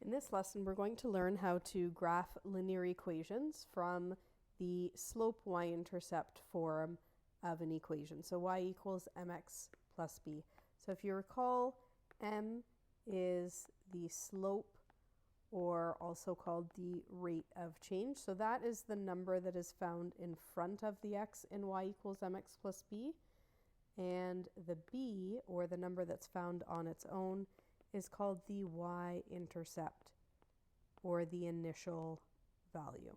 In this lesson, we're going to learn how to graph linear equations from the slope y-intercept form of an equation. So y equals mx plus b. So if you recall, m is the slope, or also called the rate of change. So that is the number that is found in front of the x in y equals mx plus b. And the b, or the number that's found on its own, is called the y-intercept, or the initial value.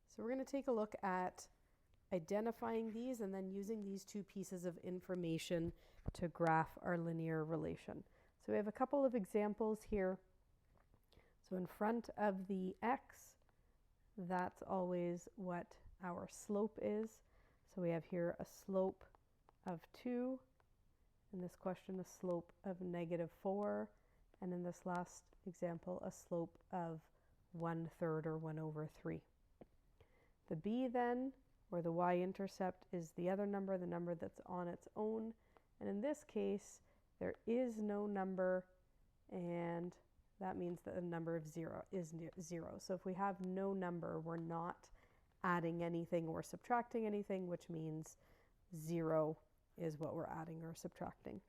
So we're going to take a look at identifying these and then using these two pieces of information to graph our linear relation. So we have a couple of examples here. So in front of the x, that's always what our slope is. So we have here a slope of 2. In this question, a slope of -4. And in this last example, a slope of 1/3 or 1/3. The b then, or the y-intercept, is the other number, the number that's on its own. And in this case, there is no number, and that means that the number of 0 is 0. So if we have no number, we're not adding anything or subtracting anything, which means 0 is what we're adding or subtracting.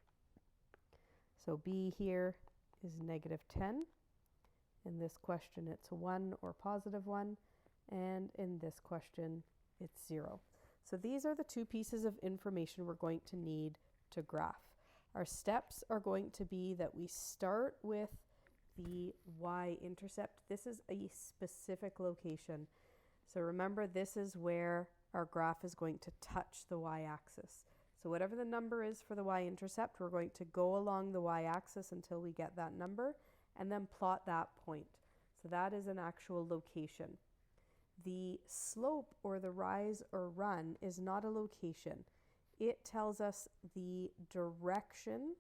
So b here is -10. In this question, it's 1 or +1. And in this question, it's 0. So these are the two pieces of information we're going to need to graph. Our steps are going to be that we start with the y-intercept. This is a specific location. So remember, this is where our graph is going to touch the y-axis. So whatever the number is for the y-intercept, we're going to go along the y-axis until we get that number and then plot that point. So that is an actual location. The slope, or the rise or run, is not a location. It tells us the direction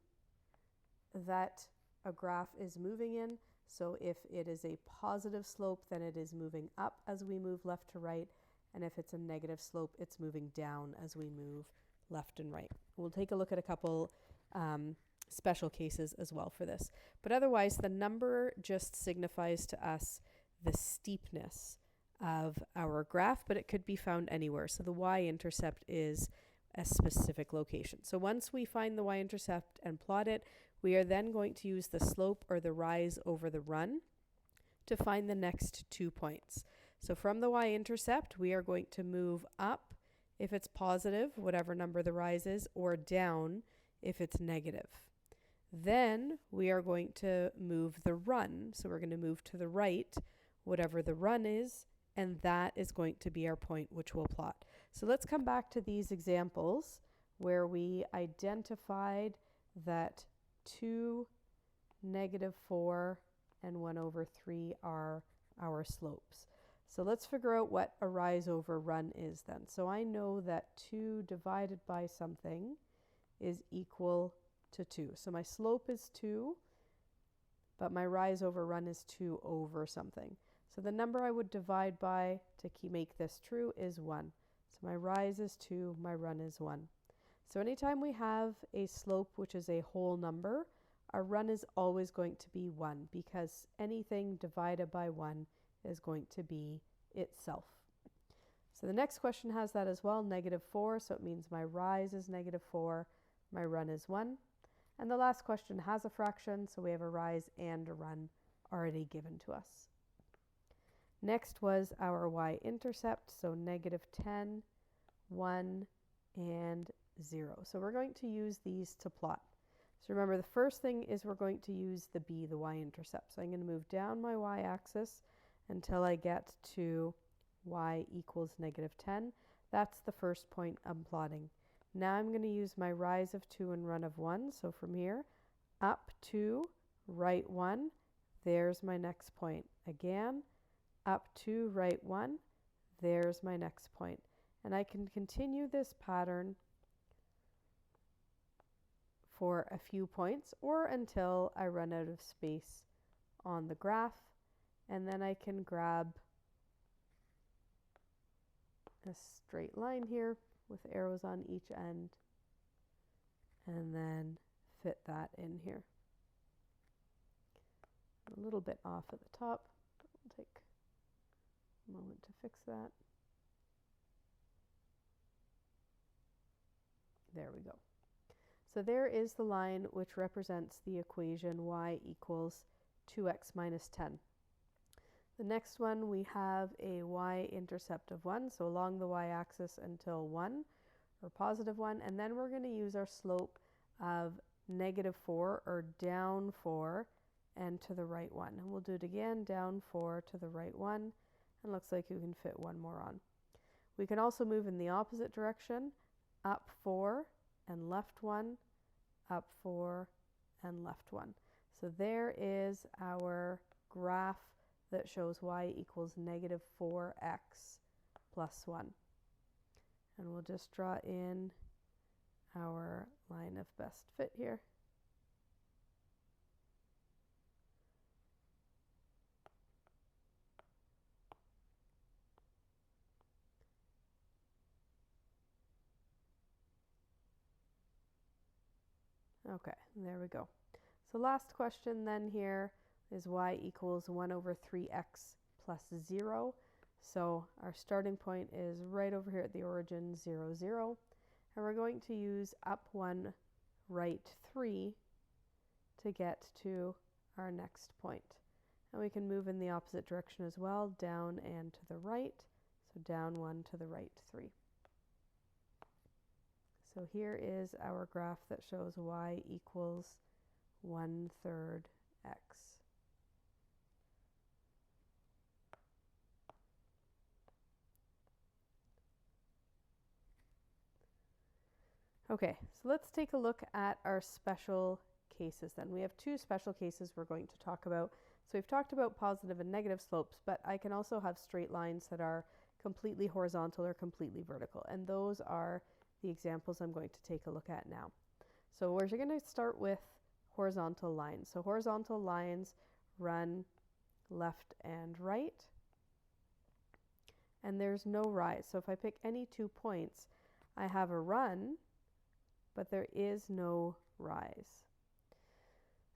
that a graph is moving in. So if it is a positive slope, then it is moving up as we move left to right. And if it's a negative slope, it's moving down as we move left and right. We'll take a look at a couple special cases as well for this. But otherwise, the number just signifies to us the steepness of our graph, but it could be found anywhere. So the y-intercept is a specific location. So once we find the y-intercept and plot it, we are then going to use the slope, or the rise over the run, to find the next 2 points. So from the y-intercept, we are going to move up if it's positive, whatever number the rise is, or down if it's negative. Then we are going to move the run. So we're going to move to the right, whatever the run is, and that is going to be our point, which we'll plot. So let's come back to these examples where we identified that 2, -4, and 1/3 are our slopes. So let's figure out what a rise over run is then. So I know that 2 divided by something is equal to 2. So my slope is 2, but my rise over run is 2 over something. So the number I would divide by to make this true is 1. So my rise is 2, my run is 1. So anytime we have a slope which is a whole number, our run is always going to be 1, because anything divided by 1 is going to be itself. So the next question has that as well, -4, so it means my rise is -4, my run is 1. And the last question has a fraction, so we have a rise and a run already given to us. Next was our y-intercept, so -10, 1, and 0. So we're going to use these to plot. So remember, the first thing is we're going to use the b, the y-intercept. So I'm going to move down my y-axis until I get to y equals -10. That's the first point I'm plotting. Now I'm going to use my rise of 2 and run of 1. So from here, up 2, right 1, there's my next point. Again, up 2, right 1, there's my next point. And I can continue this pattern for a few points, or until I run out of space on the graph, and then I can grab a straight line here with arrows on each end, and then fit that in here. a little bit off at the top. We'll take a moment to fix that. There we go. So there is the line which represents the equation y equals 2x minus 10. The next one, we have a y-intercept of 1, so along the y-axis until 1, or positive 1, and then we're going to use our slope of negative 4, or down 4, and to the right 1. And we'll do it again, down 4 to the right 1, and looks like you can fit one more on. We can also move in the opposite direction, up 4 and left 1, up 4 and left 1. So there is our graph that shows y equals negative 4x plus 1. And we'll just draw in our line of best fit here. Okay, there we go. So last question then here is y equals 1 over 3x plus 0. So our starting point is right over here at the origin, 0, 0. And we're going to use up 1, right 3 to get to our next point. And we can move in the opposite direction as well, down and to the right. So down 1 to the right 3. So here is our graph that shows y equals 1/3 x. Okay, so let's take a look at our special cases then. We have two special cases we're going to talk about. So we've talked about positive and negative slopes, but I can also have straight lines that are completely horizontal or completely vertical, and those are the examples I'm going to take a look at now. So we're going to start with horizontal lines. So horizontal lines run left and right, and there's no rise. So if I pick any 2 points, I have a run, but there is no rise.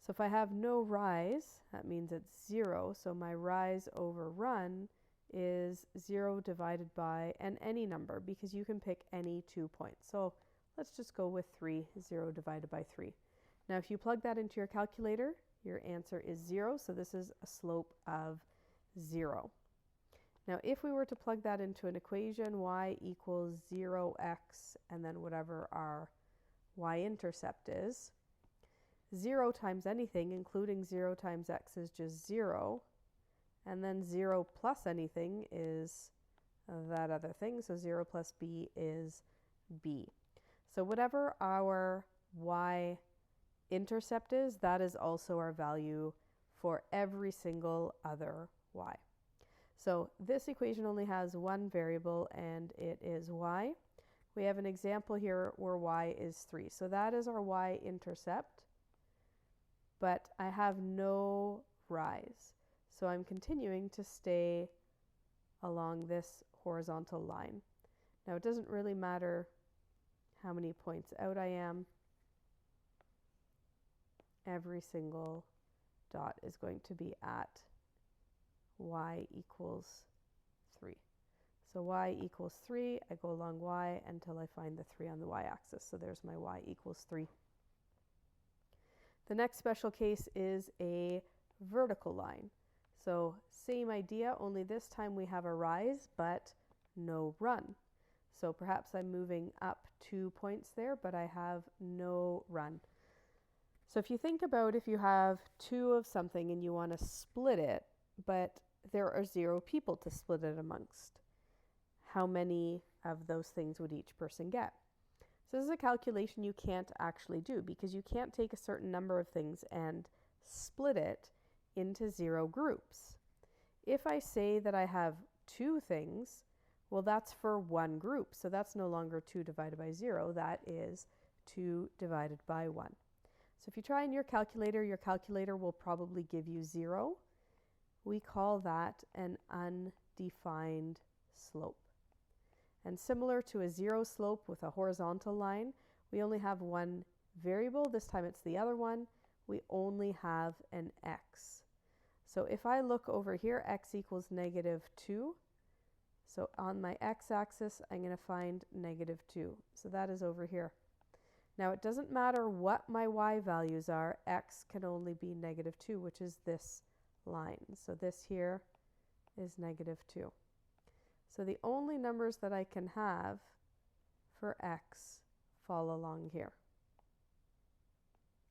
So if I have no rise, that means it's 0. So my rise over run is 0 divided by any number, because you can pick any 2 points. So let's just go with 3, 0 divided by 3. Now if you plug that into your calculator, your answer is 0. So this is a slope of 0. Now if we were to plug that into an equation, y equals 0x, and then whatever our y-intercept is, 0 times anything, including 0 times x, is just 0. And then 0 plus anything is that other thing. So 0 plus b is b. So whatever our y-intercept is, that is also our value for every single other y. So this equation only has one variable, and it is y. We have an example here where y is 3. So that is our y-intercept, but I have no rise. So I'm continuing to stay along this horizontal line. Now it doesn't really matter how many points out I am. Every single dot is going to be at y equals 3. So y equals 3, I go along y until I find the 3 on the y-axis. So there's my y equals 3. The next special case is a vertical line. So same idea, only this time we have a rise, but no run. So perhaps I'm moving up 2 points there, but I have no run. So if you think about if you have 2 of something and you want to split it, but there are 0 people to split it amongst, how many of those things would each person get? So this is a calculation you can't actually do, because you can't take a certain number of things and split it into 0 groups. If I say that I have 2 things, well, that's for one group. So that's no longer 2 divided by 0. That is 2 divided by 1. So if you try in your calculator will probably give you 0. We call that an undefined slope. And similar to a 0 slope with a horizontal line, we only have one variable. This time it's the other one. We only have an x. So if I look over here, x equals -2. So on my x-axis, I'm going to find -2. So that is over here. Now it doesn't matter what my y values are, x can only be -2, which is this line. So this here is -2. So the only numbers that I can have for x fall along here.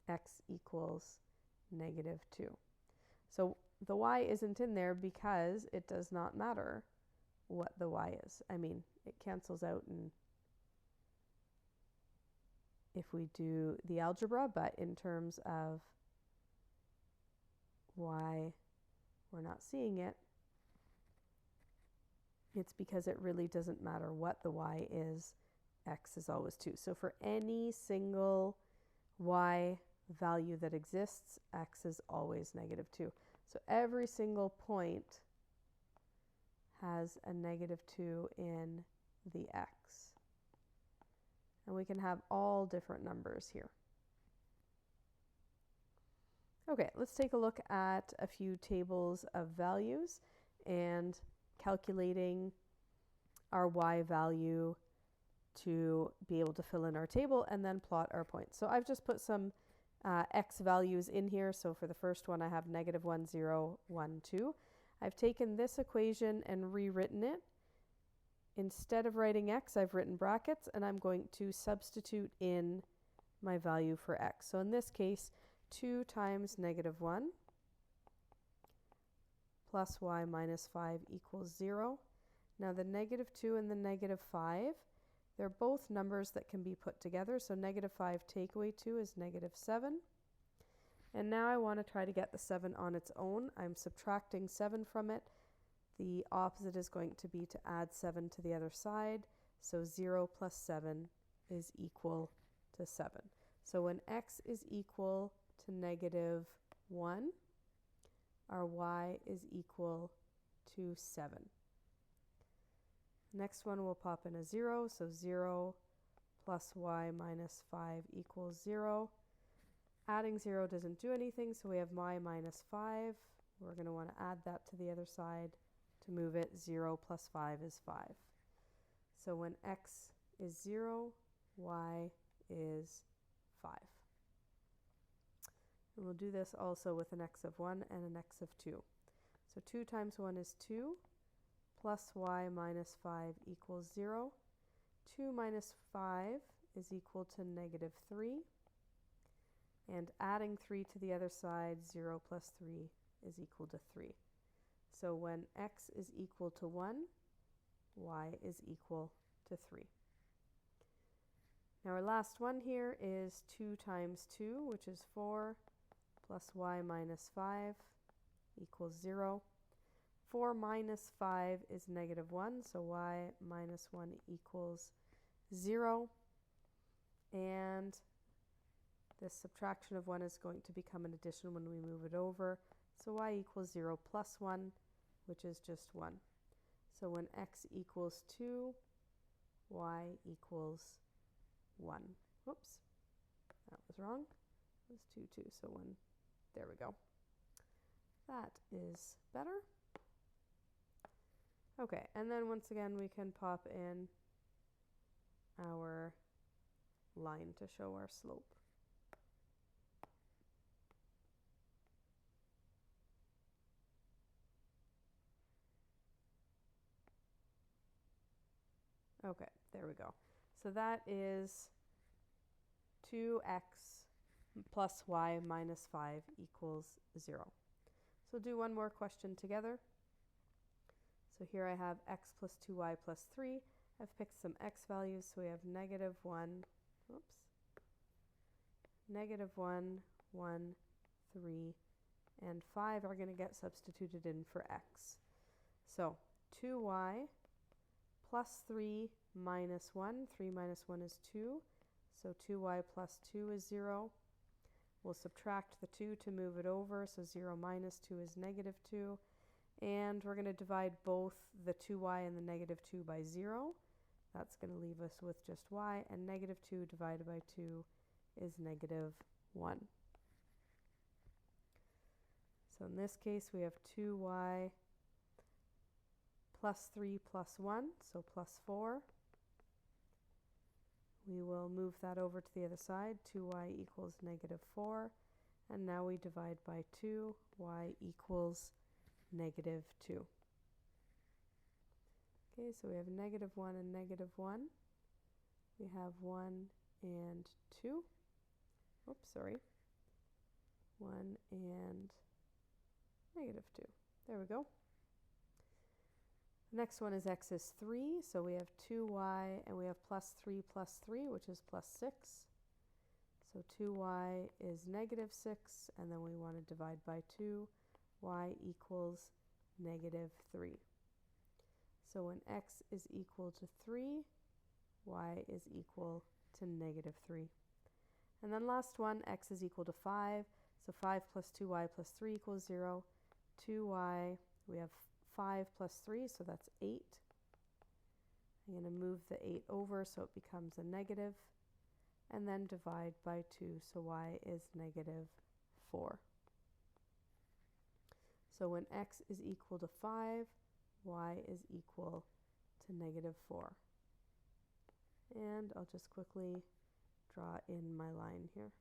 X equals -2. So the y isn't in there because it does not matter what the y is. I mean, it cancels out and if we do the algebra, but in terms of why we're not seeing it, it's because it really doesn't matter what the y is, x is always 2. So for any single y value that exists, x is always -2. So every single point has a -2 in the x. And we can have all different numbers here. Okay, let's take a look at a few tables of values and calculating our y value to be able to fill in our table and then plot our points. So I've just put some x values in here. So for the first one, I have -1, 0, 1, 2. I've taken this equation and rewritten it. Instead of writing x, I've written brackets, and I'm going to substitute in my value for x. So in this case, 2 times -1 plus y minus 5 equals 0. Now the -2 and the -5, they're both numbers that can be put together. So -5 take away 2 is -7. And now I want to try to get the 7 on its own. I'm subtracting 7 from it. The opposite is going to be to add 7 to the other side. So 0 plus 7 is equal to 7. So when x is equal to -1, our y is equal to 7. Next one will pop in a 0, so 0 plus y minus 5 equals 0. Adding 0 doesn't do anything, so we have y minus 5. We're going to want to add that to the other side to move it. 0 plus 5 is 5. So when x is 0, y is 5. And we'll do this also with an x of 1 and an x of 2. So 2 times 1 is 2, plus y minus 5 equals 0. 2 minus 5 is equal to -3. And adding 3 to the other side, 0 plus 3 is equal to 3. So when x is equal to 1, y is equal to 3. Now our last one here is 2 times 2, which is 4, plus y minus 5 equals 0. 4 minus 5 is -1, so y minus 1 equals 0. And this subtraction of 1 is going to become an addition when we move it over. So y equals 0 plus 1, which is just 1. So when x equals 2, y equals 1. Whoops, that was wrong. It was 2, 2, so 1. There we go. That is better. Okay, and then once again we can pop in our line to show our slope. Okay, there we go. So that is 2x plus y minus 5 equals 0. So we'll do one more question together. So here I have x plus 2y plus 3. I've picked some x values, so we have -1, -1, 1, 3, and 5 are going to get substituted in for x. So 2y plus 3 minus 1. 3 minus 1 is 2. So 2y plus 2 is 0. We'll subtract the 2 to move it over. So 0 minus 2 is -2. And we're going to divide both the 2y and the -2 by 0. That's going to leave us with just y. And -2 divided by 2 is -1. So So in this case, we have 2y plus 3 plus 1, so plus 4. We will move that over to the other side. 2y equals negative 4. And now we divide by 2. Y equals negative 2. Okay, so we have negative 1 and negative 1. We have 1 and 2. Oops, sorry. 1 and negative 2. There we go. The next one is x is 3, so we have 2y and we have plus 3 plus 3, which is plus 6. So 2y is negative 6, and then we want to divide by 2. Y equals negative 3. So when x is equal to 3, y is equal to negative 3. And then last one, x is equal to 5. So 5 plus 2y plus 3 equals 0. 2y, we have 5 plus 3, so that's 8. I'm going to move the 8 over so it becomes a negative, and then divide by 2, so y is negative 4. So when x is equal to 5, y is equal to negative 4. And I'll just quickly draw in my line here.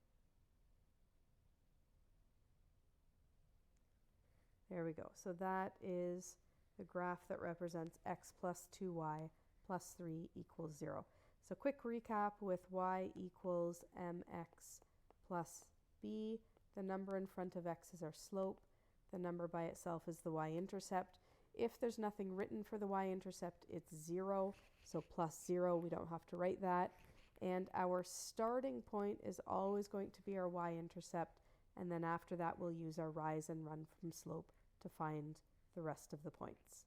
There we go. So that is the graph that represents x plus 2y plus 3 equals 0. So quick recap with y equals mx plus b. The number in front of x is our slope. The number by itself is the y-intercept. If there's nothing written for the y-intercept, it's 0. So plus 0, we don't have to write that. And our starting point is always going to be our y-intercept. And then after that, we'll use our rise and run from slope to find the rest of the points.